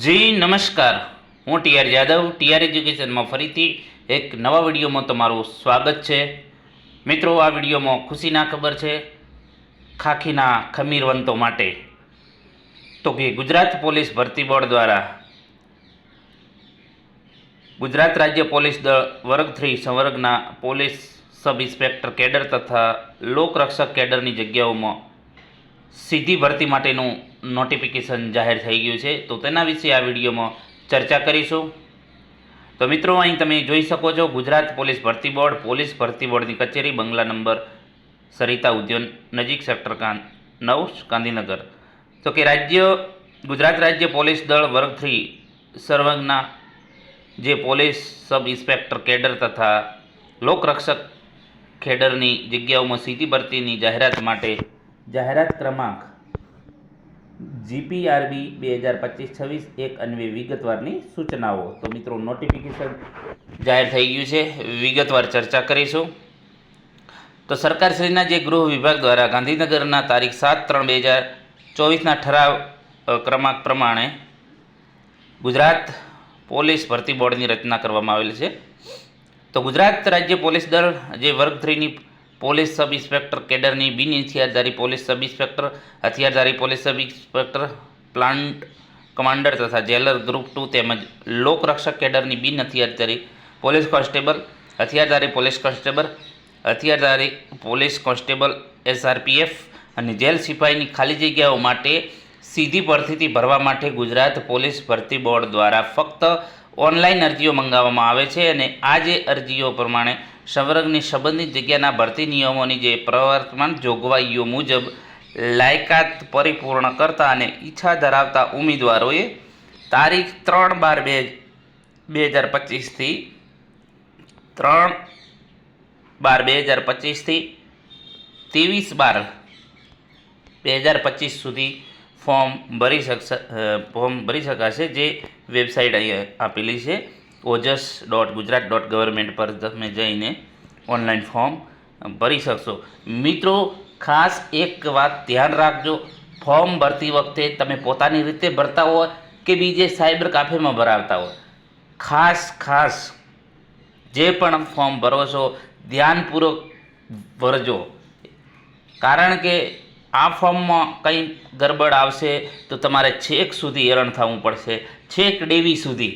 જી નમસ્કાર, હું TR Yadav TR એજ્યુકેશનમાં ફરીથી એક નવા વિડીયોમાં તમારું સ્વાગત છે. મિત્રો, આ વિડીયોમાં ખુશીના ખબર છે ખાખીના ખમીરવંતો માટે. તો કે ગુજરાત પોલીસ ભરતી બોર્ડ દ્વારા ગુજરાત રાજ્ય પોલીસ દળ વર્ગ 3 સંવર્ગના પોલીસ સબ ઇન્સ્પેક્ટર કેડર તથા લોકરક્ષક કેડરની જગ્યાઓમાં સીધી ભરતી માટેનું નોટિફિકેશન જાહેર થઈ ગયું છે. તો તેના વિશે આ વિડીયોમાં ચર્ચા કરીશું. તો મિત્રો, અહીં તમે જોઈ શકો છો ગુજરાત પોલીસ ભરતી બોર્ડની કચેરી, બંગલા નંબર સરિતા ઉદ્યાન નજીક, સેક્ટર 9, ગાંધીનગર. તો કે ગુજરાત રાજ્ય પોલીસ દળ વર્ગ 3 સંવર્ગના જે પોલીસ સબ ઇન્સ્પેક્ટર કેડર તથા લોકરક્ષક કેડરની જગ્યાઓમાં સીધી ભરતીની જાહેરાત માટે જાહેરાત ક્રમાંક GPRB 2025-26 અન્વયે વિગતવારની સૂચનાઓ. તો મિત્રો, નોટિફિકેશન જાહેર થઈ ગયું છે, વિગતવાર ચર્ચા કરીશું. તો સરકારશ્રીના જે ગૃહ વિભાગ દ્વારા ગાંધીનગરના તારીખ 7/3/2024ના ઠરાવ ક્રમાંક પ્રમાણે ગુજરાત પોલીસ ભરતી બોર્ડની રચના કરવામાં આવેલી છે. તો ગુજરાત રાજ્ય પોલીસ દળ જે વર્ગ 3ની પોલીસ સબ ઇન્સ્પેક્ટર કેડરની બિન હથિયારધારી પોલીસ સબ ઇન્સ્પેક્ટર, હથિયારધારી police sub inspector, plant commander તથા જેલર ગ્રુપ 2 તેમજ લોકરક્ષક કેડરની બિન હથિયારધારી પોલીસ કોન્સ્ટેબલ, હથિયારધારી પોલીસ કોન્સ્ટેબલ, હથિયારધારી પોલીસ કોન્સ્ટેબલ SRPF અને જેલ સિપાહીની ખાલી જગ્યાઓ માટે સીધી ભરતીથી ભરવા માટે ગુજરાત પોલીસ ભરતી બોર્ડ દ્વારા ફક્ત ઓનલાઈન અરજીઓ મંગાવવામાં આવે છે. અને આ જે અરજીઓ પ્રમાણે સંવર્ગની સંબંધિત જગ્યાના ભરતી નિયમોની જે પ્રવર્તમાન જોગવાઈઓ મુજબ લાયકાત પરિપૂર્ણ કરતા અને ઈચ્છા ધરાવતા ઉમેદવારોએ તારીખ 3/12/2025થી 23/12/2025 સુધી ફોર્મ ભરી શકાશે. જે વેબસાઇટ અહીં આપેલી છે ojas.gujarat.government પર તમે જઈને ઓનલાઈન ફોર્મ ભરી શકશો. મિત્રો, ખાસ એક વાત ધ્યાન રાખજો, ફોર્મ ભરતી વખતે તમે પોતાની રીતે ભરતા હોય કે બીજે સાયબર કાફેમાં ભરાવતા હોય, ખાસ જે પણ ફોર્મ ભરો છો ધ્યાનપૂર્વક ભરજો. કારણ કે આ ફોર્મમાં કંઈ ગરબડ આવશે તો તમારે છેક સુધી હેરાન થવું પડશે, છેક ડેવી સુધી.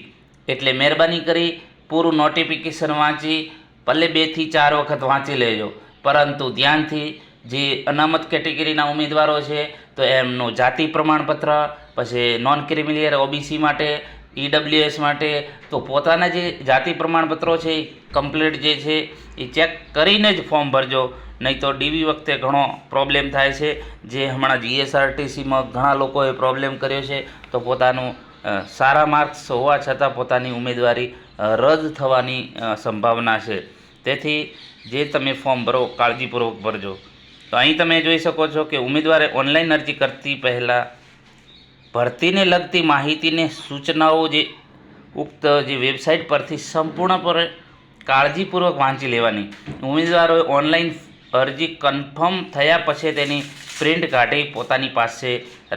એટલે મહેરબાની કરી પૂરું નોટિફિકેશન વાંચી ભલે 2 થી 4 વખત વાંચી લેજો, પરંતુ ધ્યાનથી જે અનામત કેટેગરીના ઉમેદવારો છે તો એમનું જાતિ પ્રમાણપત્ર, પછી નોન ક્રિમિલિયર OBC માટે, EWS માટે તો પોતાના જે જાતિ પ્રમાણપત્રો છે એ કમ્પ્લીટ જે છે એ ચેક કરીને જ ફોર્મ ભરજો. નહીં તો ડીવી વખતે ઘણો પ્રોબ્લેમ થાય છે. જે હમણાં GSRTCમાં ઘણા લોકોએ પ્રોબ્લેમ કર્યો છે. તો પોતાનું સારા માર્ક્સ હોવા છતાં પોતાની ઉમેદવારી રદ થવાની સંભાવના છે. તેથી જે તમે ફોર્મ ભરો કાળજીપૂર્વક ભરજો. તો અહીં તમે જોઈ શકો છો કે ઉમેદવારે ઓનલાઈન અરજી કરતી પહેલાં ભરતીને લગતી માહિતીને સૂચનાઓ જે ઉક્ત જે વેબસાઇટ પરથી સંપૂર્ણપણે કાળજીપૂર્વક વાંચી લેવાની. ઉમેદવારોએ ઓનલાઈન અરજી કન્ફર્મ થયા પછી તેની પ્રિન્ટ કાઢી પોતાની પાસે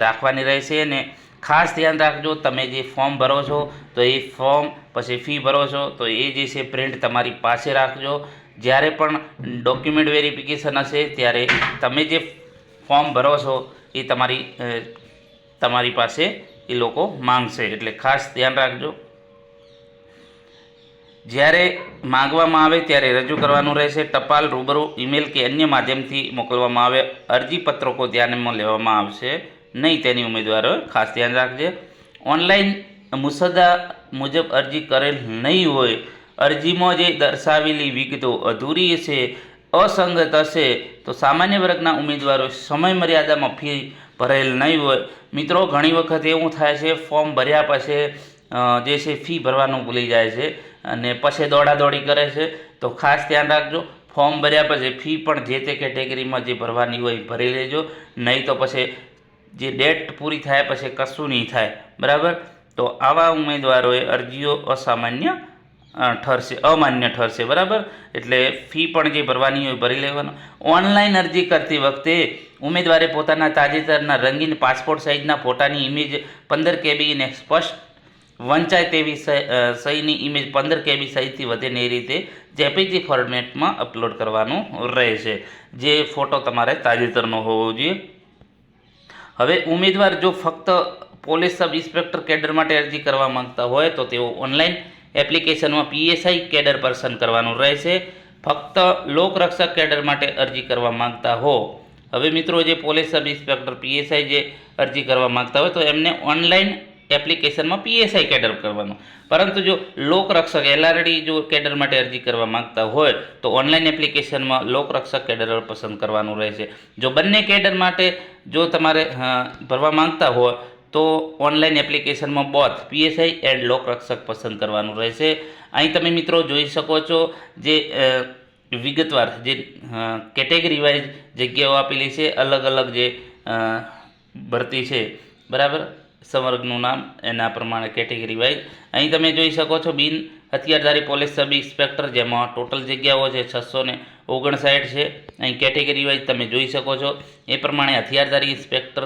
રાખવાની રહેશે. અને ખાસ ધ્યાન રાખજો, તમે જે ફોર્મ ભરો છો તો એ ફોર્મ પછી ફી ભરો છો તો એ જે છે પ્રિન્ટ તમારી પાસે રાખજો. જ્યારે પણ ડોક્યુમેન્ટ વેરિફિકેશન હશે ત્યારે તમે જે ફોર્મ ભરો છો એ તમારી પાસે એ લોકો માંગશે. એટલે ખાસ ધ્યાન રાખજો. જ્યારે માંગવામાં આવે ત્યારે રજૂ કરવાનું રહેશે. ટપાલ, રૂબરૂ, ઈમેલ કે અન્ય માધ્યમથી મોકલવામાં આવે અરજીપત્રકો ધ્યાનમાં લેવામાં આવશે નહીં. તેની ઉમેદવારોએ ખાસ ધ્યાન રાખજે. ઓનલાઈન મુસદ્દા મુજબ અરજી કરેલ નહીં હોય, અરજીમાં જે દર્શાવેલી વિગતો અધૂરી છે, અસંગત હશે તો સામાન્ય વર્ગના ઉમેદવારોએ સમય મર્યાદામાં ફી ભરેલ નહીં હોય. મિત્રો, ઘણી વખત એવું થાય છે ફોર્મ ભર્યા પછી જે છે ફી ભરવાનું ભૂલી જાય છે અને પછી દોડાદોડી કરે છે. તો ખાસ ધ્યાન રાખજો, ફોર્મ ભર્યા પછી ફી પણ જે તે કેટેગરીમાં જે ભરવાની હોય ભરી લેજો. નહીં તો પછી જે ડેટ પૂરી થાય પછી કશું નહીં થાય, બરાબર. તો આવા ઉમેદવારોએ અરજીઓ અમાન્ય ઠરશે, બરાબર. એટલે ફી પણ જે ભરવાની હોય ભરી લેવાનું. ઓનલાઈન અરજી કરતી વખતે ઉમેદવારે પોતાના તાજેતરના રંગીન પાસપોર્ટ સાઇઝના ફોટાની ઇમેજ 15 KB અને સ્પષ્ટ વંચાય તેવી સહીની ઇમેજ 15 KB સાઇઝથી વધે ને એ રીતે જેપીજી ફોર્મેટમાં અપલોડ કરવાનું રહેશે, જે ફોટો તમારે તાજેતરનો હોવો જોઈએ. હવે ઉમેદવાર જો ફક્ત પોલીસ સબ ઇન્સ્પેક્ટર કેડર માટે અરજી કરવા માંગતા હોય તો તેઓ ઓનલાઈન એપ્લિકેશનમાં PSI કેડર પસંદ કરવાનું રહેશે. ફક્ત લોકરક્ષક કેડર માટે અરજી કરવા માંગતા હો, હવે મિત્રો જે પોલીસ સબ ઇન્સ્પેક્ટર PSI જે અરજી કરવા માંગતા હોય તો એમને ઓનલાઈન એપ્લિકેશનમાં PSI કેડર કરવાનું. પરંતુ જો લોકરક્ષક LRD જો કેડર માટે અરજી કરવા માંગતા હોય તો ઓનલાઈન એપ્લિકેશનમાં લોકરક્ષક કેડર પસંદ કરવાનું રહેશે. જો બંને કેડર માટે જો તમારે ભરવા માંગતા હોય તો ઓનલાઈન એપ્લિકેશનમાં બોથ PSI એન્ડ લોકરક્ષક પસંદ કરવાનું રહેશે. અહીં તમે મિત્રો જોઈ શકો છો જે વિગતવાર જે કેટેગરી વાઇઝ જગ્યાઓ આપેલી છે, અલગ અલગ જે ભરતી છે, બરાબર, સંવર્ગનું નામ એના પ્રમાણે કેટેગરી વાઇઝ અહીં તમે જોઈ શકો છો. બિન હથિયારધારી પોલીસ સબ ઇન્સ્પેક્ટર જેમાં ટોટલ જગ્યાઓ છે 659 છે. અહીં કેટેગરી વાઇઝ તમે જોઈ શકો છો. એ પ્રમાણે હથિયારધારી ઇન્સ્પેક્ટર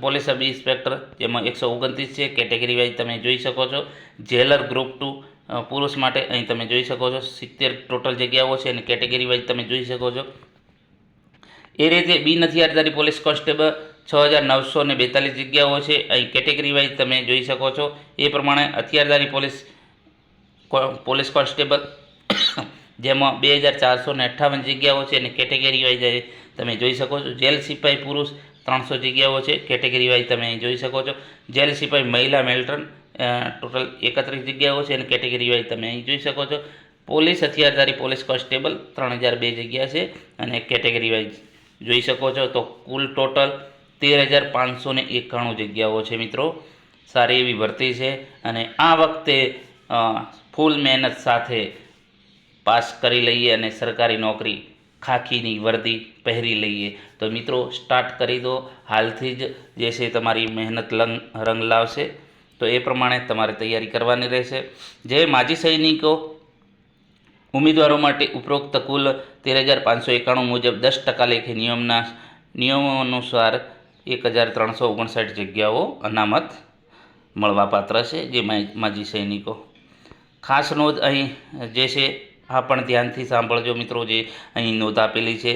પોલીસ સબ ઇન્સ્પેક્ટર જેમાં 129 છે. કેટેગરી વાઇઝ તમે જોઈ શકો છો. જેલર ગ્રુપ 2 પુરુષ માટે અહીં તમે જોઈ શકો છો 70 ટોટલ જગ્યાઓ છે અને કેટેગરી વાઇઝ તમે જોઈ શકો છો. એ રીતે બિન હથિયારધારી પોલીસ કોન્સ્ટેબલ 6942 જગ્યાઓ છે. અહીં કેટેગરી વાઇઝ તમે જોઈ શકો છો. એ પ્રમાણે હથિયારધારી પોલીસ કોન્સ્ટેબલ જેમાં 2458 જગ્યાઓ છે અને કેટેગરી વાઇઝ તમે જોઈ શકો છો. જેલ સિપાઈ પુરુષ 300 જગ્યાઓ છે. કેટેગરી વાઇઝ તમે અહીં જોઈ શકો છો. જેલ સિપાઈ મહિલા મેલ્ટ્રન ટોટલ 31 જગ્યાઓ છે અને કેટેગરી વાઇઝ તમે અહીં જોઈ શકો છો. પોલીસ હથિયારધારી પોલીસ કોન્સ્ટેબલ 3002 જગ્યા છે અને કેટેગરી વાઇઝ જોઈ શકો છો. તો કુલ ટોટલ 13591 જગ્યાઓ છે મિત્રો. સારી એવી ભરતી છે અને આ વખતે ફૂલ મહેનત સાથે પાસ કરી લઈએ અને સરકારી નોકરી ખાખીની વર્દી પહેરી લઈએ. તો મિત્રો સ્ટાર્ટ કરી દો હાલથી જ, જે છે તમારી મહેનત રંગ લાવશે. તો એ પ્રમાણે તમારે તૈયારી કરવાની રહેશે. જે માજી સૈનિકો ઉમેદવારો માટે ઉપરોક્ત કુલ 13591 મુજબ 10% લેખે નિયમો અનુસાર 1359 જગ્યાઓ અનામત મળવાપાત્ર છે. જે માજી સૈનિકો ખાસ નોંધ અહીં જે છે આ પણ ધ્યાનથી સાંભળજો મિત્રો. જે અહીં નોંધ આપેલી છે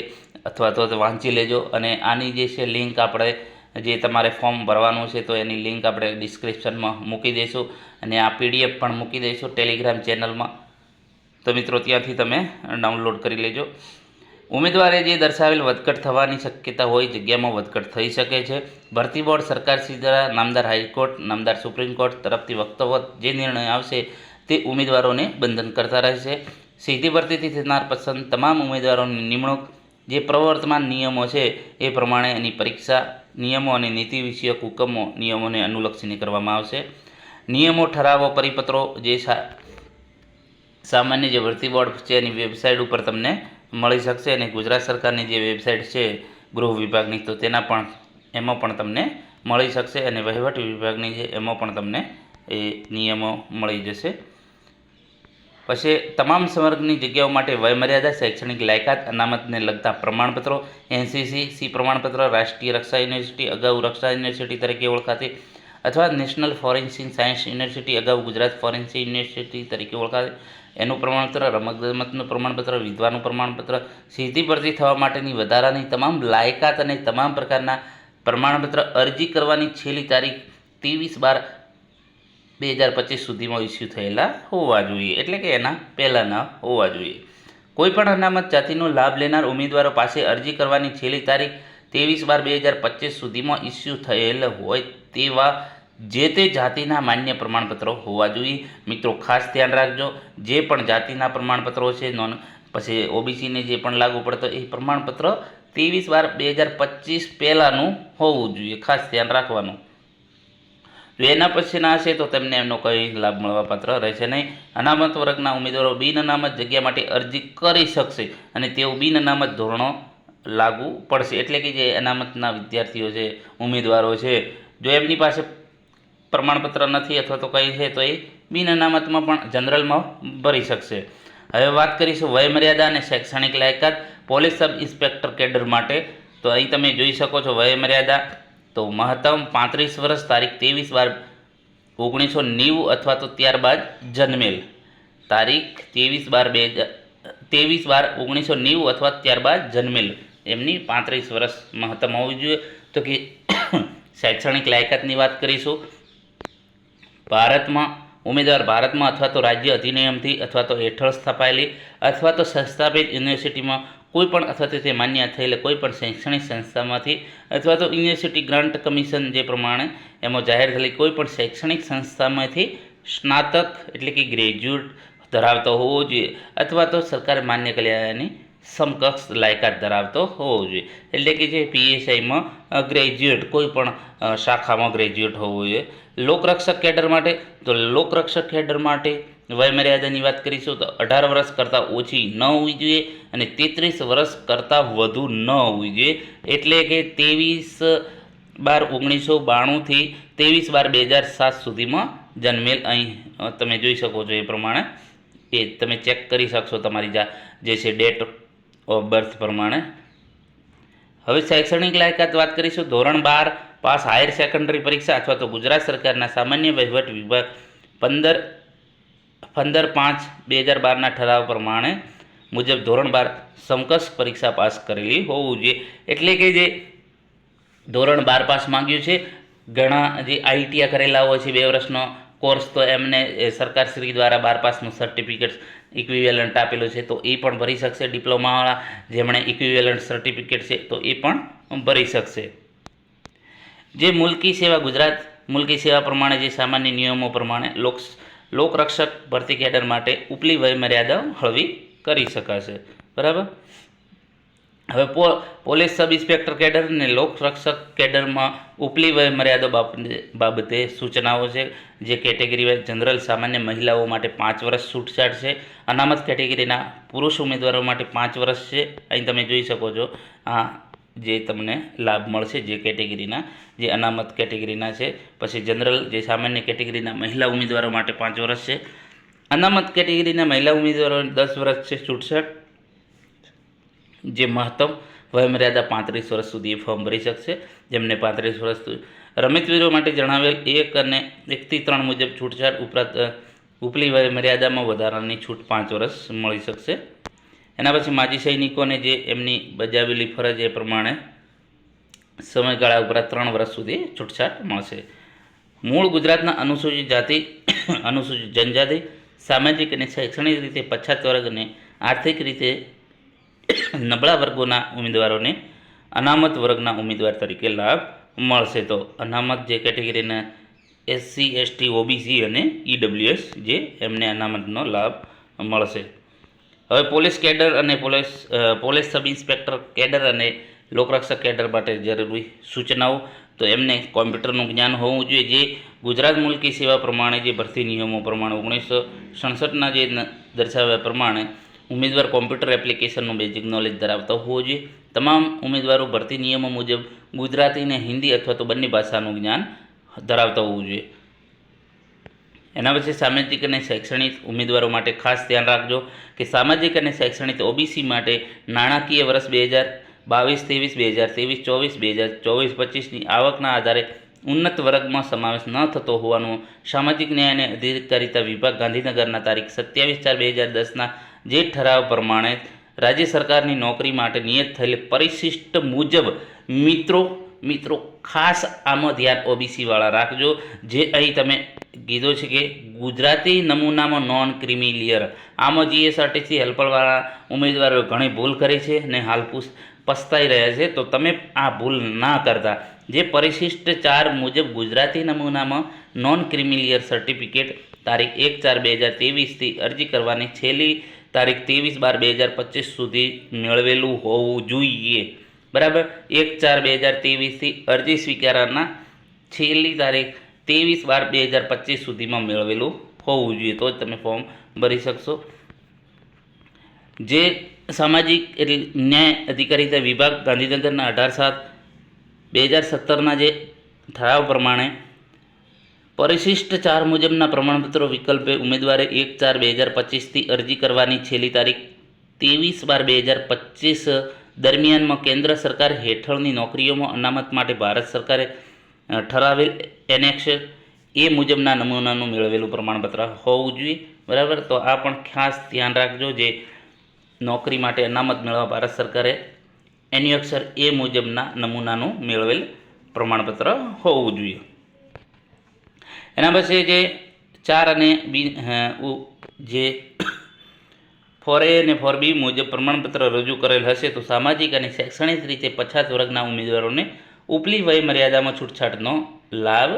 અથવા તો વાંચી લેજો અને આની જે છે લિંક આપણે જે તમારે ફોર્મ ભરવાનું છે તો એની લિંક આપણે ડિસ્ક્રિપ્શનમાં મૂકી દઈશું અને આ PDF પણ મૂકી દઈશું ટેલિગ્રામ ચેનલમાં. તો મિત્રો ત્યાંથી તમે ડાઉનલોડ કરી લેજો. ઉમેદવારે જે દર્શાવેલ વધઘટ થવાની શક્યતા હોય જગ્યામાં વધઘટ થઈ શકે છે. ભરતી બોર્ડ સરકારશ્રી દ્વારા નામદાર હાઈકોર્ટ, નામદાર સુપ્રીમ કોર્ટ તરફથી વખતોવખત જે નિર્ણય આવશે તે ઉમેદવારોને બંધન કરતા રહેશે. સીધી ભરતીથી થનાર પસંદ તમામ ઉમેદવારોની નિમણૂક જે પ્રવર્તમાન નિયમો છે એ પ્રમાણે એની પરીક્ષા નિયમો અને નીતિ વિષયક હુકમો નિયમોને અનુલક્ષીને કરવામાં આવશે. નિયમો, ઠરાવો, પરિપત્રો જે સામાન્ય જે ભરતી બોર્ડ છે એની વેબસાઇટ ઉપર તમને મળી શકશે અને ગુજરાત સરકારની જે વેબસાઇટ છે ગૃહ વિભાગની તો એમાં પણ તમને મળી શકશે અને વહીવટી વિભાગની છે એમાં પણ તમને એ નિયમો મળી જશે. પછી તમામ સંવર્ગની જગ્યાઓ માટે વયમર્યાદા, શૈક્ષણિક લાયકાત, અનામતને લગતા પ્રમાણપત્રો, NCC પ્રમાણપત્ર, રાષ્ટ્રીય રક્ષા યુનિવર્સિટી અગાઉ રક્ષા યુનિવર્સિટી તરીકે ઓળખાતી અથવા નેશનલ ફોરેન્સિક સાયન્સ યુનિવર્સિટી અગાઉ ગુજરાત ફોરેન્સિક યુનિવર્સિટી તરીકે ઓળખાતી એનું પ્રમાણપત્ર, રમતગમતનું પ્રમાણપત્ર, વિધવાનું પ્રમાણપત્ર, સીધી ભરતી થવા માટેની વધારાની તમામ લાયકાત અને તમામ પ્રકારના પ્રમાણપત્ર અરજી કરવાની છેલ્લી તારીખ 23/12/2025 સુધીમાં ઇસ્યુ થયેલા હોવા જોઈએ, એટલે કે એના પહેલાંના હોવા જોઈએ. કોઈપણ અનામત જાતિનો લાભ લેનાર ઉમેદવારો પાસે અરજી કરવાની છેલ્લી તારીખ 23/12/2025 સુધીમાં ઇસ્યુ થયેલ હોય તેવા જે તે જાતિના માન્ય પ્રમાણપત્રો હોવા જોઈએ. મિત્રો ખાસ ધ્યાન રાખજો, જે પણ જાતિના પ્રમાણપત્રો છે પછી OBCને જે પણ લાગુ પડતો એ પ્રમાણપત્ર 23/12/2025 પહેલાંનું હોવું જોઈએ, ખાસ ધ્યાન રાખવાનું. જો એના પછીના હશે તો તમને એમનો કંઈ લાભ મળવાપાત્ર રહેશે નહીં. અનામત વર્ગના ઉમેદવારો બિન અનામત જગ્યા માટે અરજી કરી શકશે અને તેઓ બિન અનામત ધોરણો લાગુ પડશે. એટલે કે જે અનામતના વિદ્યાર્થીઓ છે, ઉમેદવારો છે, જો એમની પાસે પ્રમાણપત્ર નથી અથવા તો કંઈ છે તો એ બિન અનામતમાં પણ જનરલમાં ભરી શકશે. હવે વાત કરીશું વયમર્યાદા અને શૈક્ષણિક લાયકાત પોલીસ સબ ઇન્સ્પેક્ટર કેડર માટે. તો અહીં તમે જોઈ શકો છો વયમર્યાદા તો મહત્તમ 35 વર્ષ તારીખ 1990 અથવા તો ત્યારબાદ જન્મેલ, તારીખ 23/12/1990 અથવા ત્યારબાદ જન્મેલ, એમની 35 વર્ષ મહત્તમ હોવી જોઈએ. તો કે શૈક્ષણિક લાયકાતની વાત કરીશું. ભારતમાં અથવા તો રાજ્ય અધિનિયમથી અથવા તો હેઠળ સ્થાપાયેલી અથવા તો સંસ્થાપિત યુનિવર્સિટીમાં કોઈપણ અથવા તો તે માન્ય થયેલા કોઈપણ શૈક્ષણિક સંસ્થામાંથી અથવા તો યુનિવર્સિટી ગ્રાન્ટ કમિશન જે પ્રમાણે એમાં જાહેર થયેલી કોઈપણ શૈક્ષણિક સંસ્થામાંથી સ્નાતક એટલે કે ગ્રેજ્યુએટ ધરાવતો હોવો જોઈએ અથવા તો સરકારે માન્ય કરેલાની સમકક્ષ લાયકાત ધરાવતો હોવો જોઈએ. એટલે કે જે પીએસઆઈમાં ગ્રેજ્યુએટ કોઈ પણ શાખામાં ગ્રેજ્યુએટ હોવો જોઈએ. લોકરક્ષક કેડર માટે વયમર્યાદાની વાત કરીશું તો 18 વર્ષ કરતાં ઓછી ન હોવી જોઈએ અને 33 વર્ષ કરતાં વધુ ન હોવી જોઈએ. એટલે કે 23/12/1992 થી 23/12/2007 સુધીમાં જન્મેલ. અહીં તમે જોઈ શકો છો એ પ્રમાણે એ તમે ચેક કરી શકશો તમારી જે છે ડેટ ઓફ બર્થ પ્રમાણે. હવે શૈક્ષણિક લાયકાત વાત કરીશું. ધોરણ 12 પાસ હાયર સેકન્ડરી પરીક્ષા અથવા તો ગુજરાત સરકારના સામાન્ય વહીવટ વિભાગ 15/5/2012ના ઠરાવ પ્રમાણે મુજબ ધોરણ 12 સમકક્ષ પરીક્ષા પાસ કરેલી હોવું જોઈએ. એટલે કે જે ધોરણ 12 પાસ માંગ્યું છે, ઘણા જે આઈટીઆઈ કરેલા હોય છે 2 વર્ષનો કોર્સ, તો એમને સરકારશ્રી દ્વારા 12 પાસનું સર્ટિફિકેટ ઇક્વિવેલન્ટ આપેલું છે, તો એ પણ ભરી શકશે. ડિપ્લોમાવાળા જેમણે ઇક્વિવેલન્ટ સર્ટિફિકેટ છે તો એ પણ ભરી શકશે. જે ગુજરાત મુલ્કી સેવા પ્રમાણે જે સામાન્ય નિયમો પ્રમાણે લોકરક્ષક ભરતી કેડર માટે ઉપલી વયમર્યાદા હળવી કરી શકાશે. બરાબર. હવે પોલીસ સબ ઇન્સ્પેક્ટર કેડર અને લોકરક્ષક કેડરમાં ઉપલી વયમર્યાદા બાબતે સૂચનાઓ છે. જે કેટેગરી વાઇઝ જનરલ સામાન્ય મહિલાઓ માટે 5 વર્ષ છૂટછાટ છે. અનામત કેટેગરીના પુરુષ ઉમેદવારો માટે 5 વર્ષ છે. અહીં તમે જોઈ શકો છો આ જે તમને લાભ મળશે જે કેટેગરીના, જે અનામત કેટેગરીના છે. પછી જનરલ જે સામાન્ય કેટેગરીના મહિલા ઉમેદવારો માટે 5 વર્ષ છે. અનામત કેટેગરીના મહિલા ઉમેદવારોને 10 વર્ષ છે છૂટછાટ. જે મહત્તમ વયમર્યાદા 35 વર્ષ સુધી એ ફોર્મ ભરી શકશે. જેમને 35 વર્ષ રમતવીરો માટે જણાવેલ 1 અને 1 થી 3 મુજબ છૂટછાટ ઉપરાંત ઉપલી વયમર્યાદામાં વધારાની છૂટ 5 વર્ષ મળી શકશે. એના પછી માજી સૈનિકોને જે એમની બજાવેલી ફરજ એ પ્રમાણે સમયગાળા ઉપરાંત 3 વર્ષ સુધી છૂટછાટ મળશે. મૂળ ગુજરાતના અનુસૂચિત જાતિ, અનુસૂચિત જનજાતિ, સામાજિક અને શૈક્ષણિક રીતે પછાત વર્ગ અને આર્થિક રીતે નબળા વર્ગોના ઉમેદવારોને અનામત વર્ગના ઉમેદવાર તરીકે લાભ મળશે. તો અનામત જે કેટેગરીના એસસી, એસટી, ઓબીસી અને ઈડબ્લ્યુએસ જે એમને અનામતનો લાભ મળશે. હવે પોલીસ કેડર અને પોલીસ સબ ઇન્સ્પેક્ટર કેડર અને લોકરક્ષક કેડર માટે જરૂરી સૂચનાઓ. તો એમને કોમ્પ્યુટરનું જ્ઞાન હોવું જોઈએ. જે ગુજરાત મુલ્કી સેવા પ્રમાણે જે ભરતી નિયમો પ્રમાણે 1967ના જે દર્શાવ્યા પ્રમાણે ઉમેદવાર કોમ્પ્યુટર એપ્લિકેશનનું બેઝિક નોલેજ ધરાવતો હોવો જોઈએ. તમામ ઉમેદવારો ભરતી નિયમો મુજબ ગુજરાતી અને હિન્દી અથવા તો બંને ભાષાનું જ્ઞાન ધરાવતા હોવું જોઈએ. એના પછી સામાજિક અને શૈક્ષણિક ઉમેદવારો માટે ખાસ ધ્યાન રાખજો કે સામાજિક અને શૈક્ષણિક ઓબીસી માટે નાણાકીય વર્ષ 2022-23, 2023-24, 2024-25ની આવકના આધારે ઉન્નત વર્ગમાં સમાવેશ ન થતો હોવાનું સામાજિક ન્યાય અને અધિકારિતા વિભાગ ગાંધીનગરના તારીખ 27/4/2010ના જે ઠરાવ પ્રમાણે રાજ્ય સરકારની નોકરી માટે નિયત થયેલી પરિશિષ્ટ મુજબ મિત્રો ખાસ આમાં ધ્યાન ઓબીસીવાળા રાખજો. જે અહીં તમે કીધું છે કે ગુજરાતી નમૂનામાં નોન ક્રિમિલિયર, આમાં જીએસઆરટીસી હેલ્પરવાળા ઉમેદવારો ઘણી ભૂલ કરી છે અને હાલ પસ્તાઈ રહ્યા છે. તો તમે આ ભૂલ ના કરતા જે પરિશિષ્ટ 4 મુજબ ગુજરાતી નમૂનામાં નોન ક્રિમિલિયર સર્ટિફિકેટ તારીખ 1/4/2023થી અરજી કરવાની છેલ્લી તારીખ 23/12/2025 સુધી મેળવેલું હોવું જોઈએ. બરાબર. 1/4/2023થી અરજી સ્વીકારવાના છેલ્લી તારીખ 23/12/2025 સુધીમાં મેળવેલું હોવું જોઈએ, તો જ તમે ફોર્મ ભરી શકશો. જે સામાજિક ન્યાય અધિકારિતા વિભાગ ગાંધીનગરના 18/7/2017ના જે ઠરાવ પ્રમાણે પરિશિષ્ટ 4 મુજબના પ્રમાણપત્રો વિકલ્પે ઉમેદવારે 1/4/2025થી અરજી કરવાની છેલ્લી તારીખ 23/12/2025 દરમિયાનમાં કેન્દ્ર સરકાર હેઠળની નોકરીઓમાં અનામત માટે ભારત સરકારે ઠરાવેલ એનેક્સ એ મુજબના નમૂનાનું મેળવેલું પ્રમાણપત્ર હોવું જોઈએ, બરાબર. તો આ પણ ખાસ ધ્યાન રાખજો. જે નોકરી માટે અનામત મેળવવા ભારત સરકારે એની અક્ષર એ મુજબના નમૂનાનું મેળવેલ પ્રમાણપત્ર હોવું જોઈએ. એના પછી જે 4 અને જે 4A અને 4B મુજબ પ્રમાણપત્ર રજૂ કરેલ હશે તો સામાજિક અને શૈક્ષણિક રીતે પછાત વર્ગના ઉમેદવારોને ઉપલી વય મર્યાદામાં છૂટછાટનો લાભ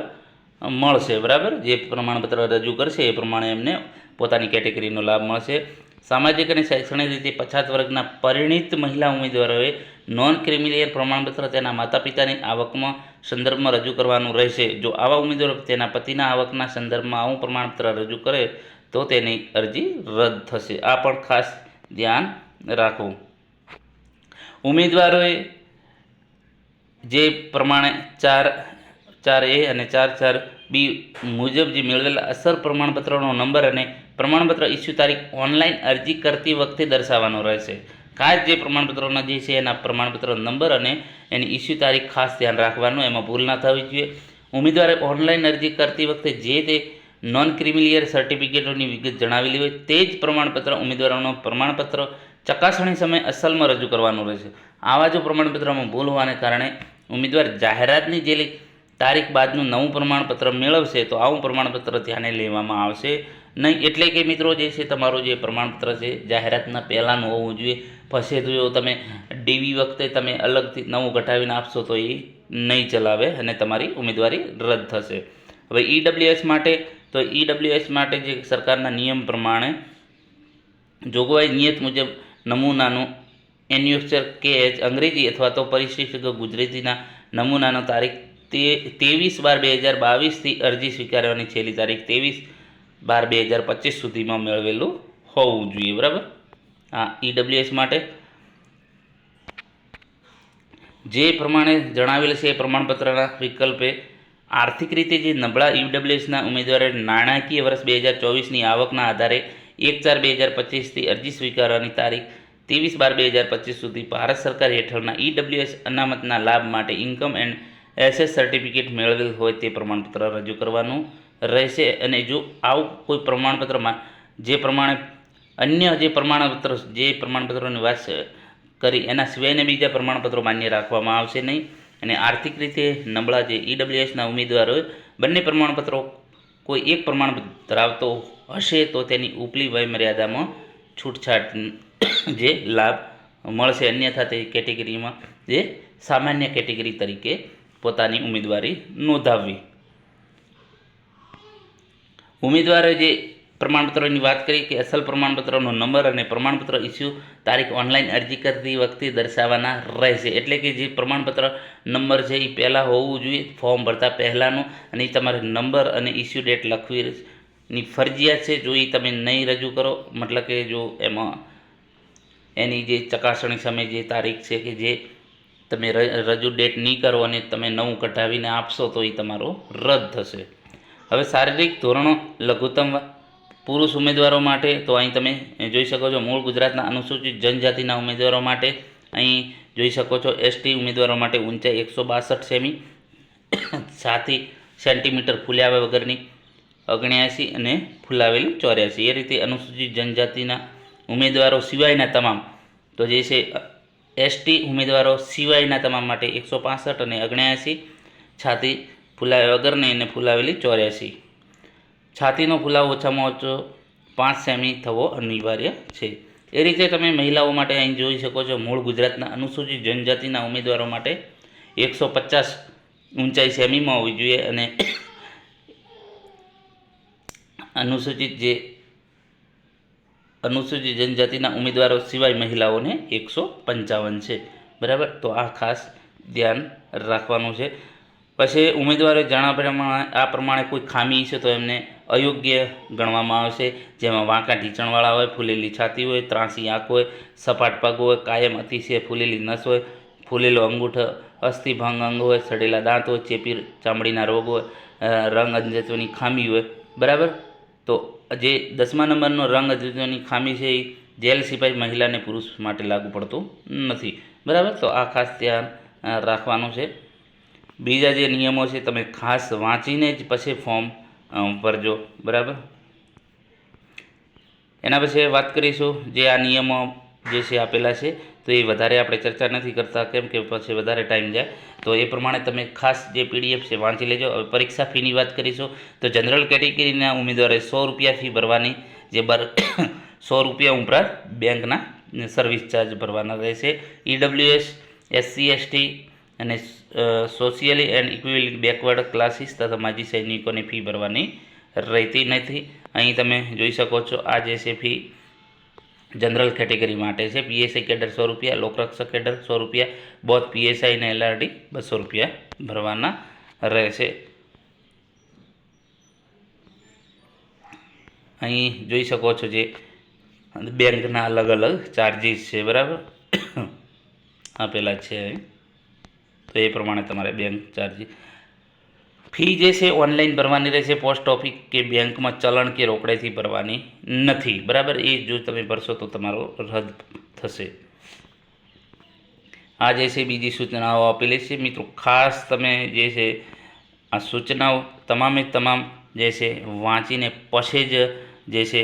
મળશે, બરાબર. જે પ્રમાણપત્ર રજૂ કરશે એ પ્રમાણે એમને પોતાની કેટેગરીનો લાભ મળશે. સામાજિક અને શૈક્ષણિક રીતે પછાત વર્ગના પરિણીત મહિલા ઉમેદવારોએ નોન ક્રિમિલિયર પ્રમાણપત્ર તેના માતા પિતાની આવકમાં સંદર્ભમાં રજૂ કરવાનું રહેશે. જો આવા ઉમેદવારો તેના પતિના આવકના સંદર્ભમાં આવું પ્રમાણપત્ર રજૂ કરે તો તેની અરજી રદ થશે. આ પણ ખાસ ધ્યાન રાખવું. ઉમેદવારોએ જે પ્રમાણે 4A અને 4.4B મુજબ જે મેળવેલા અસલ પ્રમાણપત્રનો નંબર અને પ્રમાણપત્ર ઇસ્યુ તારીખ ઓનલાઈન અરજી કરતી વખતે દર્શાવવાનો રહેશે. ખાસ જે પ્રમાણપત્રોના જે છે એના પ્રમાણપત્ર નંબર અને એની ઇસ્યુ તારીખ ખાસ ધ્યાન રાખવાનું, એમાં ભૂલ ના થવી જોઈએ. ઉમેદવારે ઓનલાઈન અરજી કરતી વખતે જે તે નોન ક્રિમિલિયર સર્ટિફિકેટોની વિગત જણાવેલી હોય તે જ પ્રમાણપત્ર ઉમેદવારોનો પ્રમાણપત્ર ચકાસણી સમયે અસલમાં રજૂ કરવાનું રહેશે. આવા જો પ્રમાણપત્રમાં ભૂલ હોવાને કારણે ઉમેદવાર જાહેરાતની જે તારીખ બાદનું નવું પ્રમાણપત્ર મેળવશે તો આવું પ્રમાણપત્ર ધ્યાને લેવામાં આવશે નહીં. એટલે કે મિત્રો જે છે તમારું જે પ્રમાણપત્ર છે જાહેરાતના પહેલાંનું હોવું જોઈએ. પછી જો તમે ડીવી વખતે તમે અલગથી નવું ઘટાવીને આપશો તો એ નહીં ચલાવે અને તમારી ઉમેદવારી રદ થશે. હવે ઈડબ્લ્યુએસ માટે તો ઈડબ્લ્યુએસ માટે જે સરકારના નિયમ પ્રમાણે જોગવાઈ નિયત મુજબ નમૂનાનું એન્યુઅક્ષર KH અંગ્રેજી અથવા તો પરિશિષ્ટ ગુજરાતીના નમૂનાનો તારીખ 23/12/2022થી અરજી સ્વીકારવાની છેલ્લી તારીખ 23/12/2025 સુધીમાં મેળવેલું હોવું જોઈએ, બરાબર. હા, ઈડબ્લ્યુએસ માટે જે પ્રમાણે જણાવેલ છે એ પ્રમાણપત્રના વિકલ્પે આર્થિક રીતે જે નબળા ઈડબ્લ્યુએસના ઉમેદવારે નાણાકીય વર્ષ 2024ની આવકના આધારે 1/4/2025થી અરજી સ્વીકારવાની તારીખ 23/12/2025 સુધી ભારત સરકાર હેઠળના ઈડબ્લ્યુએસ અનામતના લાભ માટે ઇન્કમ એન્ડ એસેસ સર્ટિફિકેટ મેળવેલ હોય તે પ્રમાણપત્ર રજૂ કરવાનું રહેશે. અને જો આવું કોઈ પ્રમાણપત્રમાં જે પ્રમાણે અન્ય જે પ્રમાણપત્રોની વાત કરી એના સિવાયના બીજા પ્રમાણપત્રો માન્ય રાખવામાં આવશે નહીં. અને આર્થિક રીતે નબળા જે ઈડબ્લ્યુએસના ઉમેદવારોએ બંને પ્રમાણપત્રો કોઈ એક પ્રમાણપત્ર ધરાવતો હશે તો તેની ઉપલી વય મર્યાદામાં છૂટછાટ જે લાભ મળશે. અન્યથા તે કેટેગરીમાં જે સામાન્ય કેટેગરી તરીકે પોતાની ઉમેદવારી નોંધાવવી. ઉમેદવારે જે પ્રમાણપત્રોની વાત કરી કે અસલ પ્રમાણપત્રનો નંબર અને પ્રમાણપત્ર ઇસ્યુ તારીખ ઓનલાઈન અરજી કરતી વખતે દર્શાવવાના રહેશે. એટલે કે જે પ્રમાણપત્ર નંબર છે એ પહેલાં હોવું જોઈએ ફોર્મ ભરતા પહેલાંનું, અને એ તમારે નંબર અને ઇસ્યુ ડેટ લખવીની ફરજિયાત છે. જો એ તમે નહીં રજૂ કરો, મતલબ કે જો એમાં એની જે ચકાસણી સમય જે તારીખ છે કે જે તમે રજૂ ડેટ નહીં કરો અને તમે નવું કઢાવીને આપશો તો એ તમારો રદ થશે. હવે શારીરિક ધોરણો લઘુત્તમ પુરુષ ઉમેદવારો માટે તો અહીં તમે જોઈ શકો છો મૂળ ગુજરાતના અનુસૂચિત જનજાતિના ઉમેદવારો માટે અહીં જોઈ શકો છો એસટી ઉમેદવારો માટે ઊંચાઈ 162 સેમી, છાતી સેન્ટીમીટર ફૂલ્યા વગરની 79 અને ફૂલાવેલી 84. એ રીતે અનુસૂચિત જનજાતિના ઉમેદવારો સિવાયના તમામ તો જે છે એસટી ઉમેદવારો સિવાયના તમામ માટે 165 અને 79, છાતી ફૂલાવ્યા વગરની અને ફૂલાવેલી 84. છાતીનો ફુલાવો ઓછામાં ઓછો 5 સેમી થવો અનિવાર્ય છે. એ રીતે તમે મહિલાઓ માટે અહીં જોઈ શકો છો મૂળ ગુજરાતના અનુસૂચિત જનજાતિના ઉમેદવારો માટે 150 ઊંચાઈ સેમીમાં હોવી જોઈએ અને અનુસૂચિત જનજાતિના ઉમેદવારો સિવાય મહિલાઓને 155 છે, બરાબર. તો આ ખાસ ધ્યાન રાખવાનું છે. પછી ઉમેદવારે જણાવ્યા પ્રમાણે આ પ્રમાણે કોઈ ખામી છે તો એમને અયોગ્ય ગણવામાં આવશે. જેમાં વાંકા ઢીંચણવાળા હોય, ફૂલેલી છાતી હોય, ત્રાંસી આંખ હોય, સપાટ પગ હોય, કાયમ અતિશય ફૂલેલી નસ હોય, ફૂલેલો અંગૂઠો, અસ્થિભંગ અંગ હોય, સડેલા દાંત હોય, ચેપી ચામડીના રોગ હોય, રંગ અંજત્વની ખામી હોય, બરાબર. તો જે 10મા નંબરનો રંગ અંજત્વની ખામી છે એ જેલ સિપાઈ મહિલા અને પુરુષ માટે લાગુ પડતું નથી, બરાબર. તો આ ખાસ ધ્યાન રાખવાનું છે. બીજા જે નિયમો છે તમે ખાસ વાંચીને જ પછી ફોર્મ ભરજો, બરાબર. એના પછી વાત કરીશું જે આ નિયમો જે છે આપેલા છે, તો એ વધારે આપણે ચર્ચા નથી કરતા, કેમ કે પછી વધારે ટાઈમ જાય. તો એ પ્રમાણે તમે ખાસ જે પીડીએફ છે વાંચી લેજો. હવે પરીક્ષા ફીની વાત કરીશું તો જનરલ કેટેગરીના ઉમેદવારે 100 રૂપિયા ફી ભરવાની, જે 100 રૂપિયા ઉપરાંત બેંકના સર્વિસ ચાર્જ ભરવાના રહેશે. ઈડબ્લ્યુએસ, SC ST અને સોશિયલી એન્ડ ઇક્વિલી બેકવર્ડ ક્લાસીસ તથા માજી સૈનિકોની ફી ભરવાની રહેતી નથી. અહીં તમે જોઈ શકો છો આ જે છે ફી જનરલ કેટેગરી માટે છે. PSI કેડર 100 રૂપિયા, લોકરક્ષક કેડર 100 રૂપિયા, બોથ PSI અને LRD 200 રૂપિયા ભરવાના રહેશે. અહીં જોઈ શકો છો જે બેંકના અલગ અલગ ચાર્જીસ છે, બરાબર, આપેલા છે અહીં. તો એ પ્રમાણે તમારે બેંક ચાર્જીસ ફી જે છે ઓનલાઈન ભરવાની રહેશે. પોસ્ટ ઓફિસ કે બેંકમાં ચલણ કે રોકડેથી ભરવાની નથી, બરાબર. એ જો તમે ભરશો તો તમારો રદ થશે. આ જે છે બીજી સૂચનાઓ આપેલી છે. મિત્રો ખાસ તમે જે છે આ સૂચનાઓ તમામે તમામ જે છે વાંચીને પછી જ જે છે